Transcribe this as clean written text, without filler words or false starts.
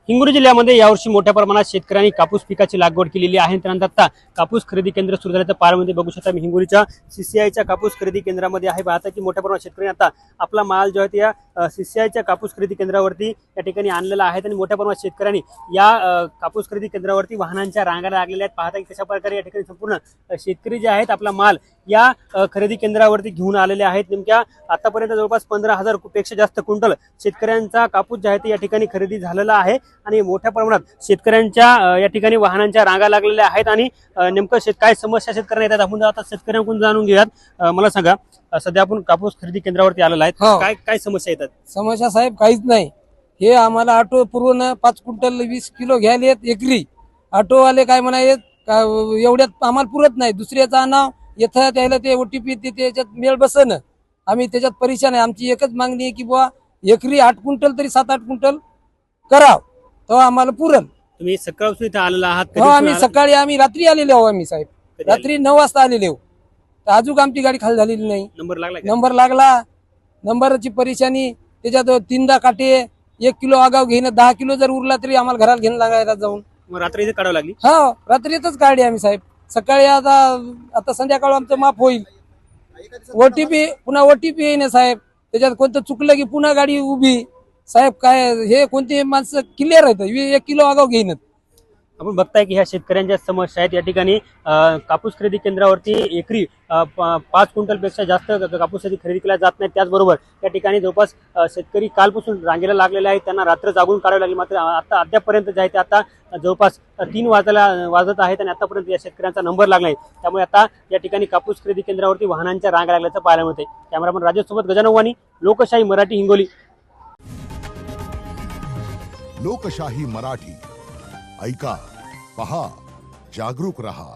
हिंगोली जिल्ह्यामध्ये यावर्षी मोठ्या प्रमाणात शेतकऱ्यांनी कापूस पिकाची लागवड केलेली आहे। त्यानंतर आता कापूस खरेदी केंद्र सुरू झाल्याचं पारमध्ये बघू शकता। मी हिंगोलीच्या सीसीआयच्या कापूस खरेदी केंद्रामध्ये आहे। पाहता की मोठ्या प्रमाणात शेतकऱ्यांनी आता आपला माल जो आहे ते या सीसीआयच्या कापूस खरेदी केंद्रावरती या ठिकाणी आणलेला आहे आणि मोठ्या प्रमाणात शेतकऱ्यांनी या कापूस खरेदी केंद्रावरती वाहनांच्या रांगा लागलेल्या आहेत। पाहता की कशा प्रकारे या ठिकाणी संपूर्ण शेतकरी जे आहेत आपला माल या खरेदी केंद्रावरती घेऊन आलेले आहेत। नेमक्या आतापर्यंत जवळपास 15,000 पेक्षा जास्त क्विंटल शेतकऱ्यांचा कापूस जो आहे ते या ठिकाणी खरेदी झालेला आहे आणि मोठ्या प्रमाणात शेतकऱ्यांच्या या ठिकाणी वाहनांच्या रांगा लागलेल्या आहेत आणि नेमकं काय समस्या शेतकऱ्यांना येतात आपण आता शेतकऱ्यांकडून जाणून घेऊयात। मला सांगा, सध्या आपण कापूस खरेदी केंद्रावरती आलेला आहे, काय काय समस्या येतात? समस्या साहेब काहीच नाही। हे आम्हाला ऑटो पूर्ण 5 क्विंटल 20 किलो घ्यायला येत एकरी। ऑटोवाले काय म्हणायत एवढ्यात आम्हाला पुरत नाही, दुसऱ्याचा नाव येतं त्याला ते ओटीपी त्याच्यात मेळ बसन, आम्ही त्याच्यात परेशान आहे। आमची एकच मागणी आहे की बुवा एकरी 8 क्विंटल तरी 7-8 क्विंटल कराव तो आम्हाला पुरल। तुम्ही सकाळपासून इथे आलेला आहात? हो, आम्ही सकाळी आम्ही रात्री आलेले आहो। आम्ही साहेब रात्री 9 वाजता आलेले आहो, तर अजून आमची गाडी खाली झालेली नाही। नंबर लागला, नंबरची परेशानी, त्याच्यात 3दा काटे 1 किलो आगाव घेणं, 10 किलो जर उरला तरी आम्हाला घराला घेणं लागायला जाऊन। मग रात्री इथे काढावं लागली? हो, रात्रीतच काढली आम्ही साहेब। सकाळी आता संध्याकाळ आमचं माफ होईल। ओटीपी पुन्हा ओटीपी येईन साहेब, त्याच्यात कोणतं चुकलं की पुन्हा गाडी उभी। साहेब काय हे कोणते माणसं क्लिअर आहेत, 1 किलो आगाव घेईन। आपण बघताय की ह्या शेतकऱ्यांच्या समस्या आहेत। या ठिकाणी कापूस खरेदी केंद्रावरती एकरी 5 क्विंटल पेक्षा जास्त कापूस खरेदी केला जात नाही। त्याचबरोबर या ठिकाणी जवळपास शेतकरी कालपासून रांगेला लागलेले आहेत, त्यांना रात्र जागून काढावी लागली। मात्र आता अद्यापपर्यंत जे आहे ते आता जवळपास 3 वाजत आहेत आणि आतापर्यंत या शेतकऱ्यांचा नंबर लागला आहे। त्यामुळे आता या ठिकाणी कापूस खरेदी केंद्रावरती वाहनांच्या रांगा लागल्याचं पाहायला मिळते। कॅमेरामन राजेश सोबत गजानन वाणी, लोकशाही मराठी, हिंगोली। लोकशाही मराठी ऐका, पहा, जागरूक रहा।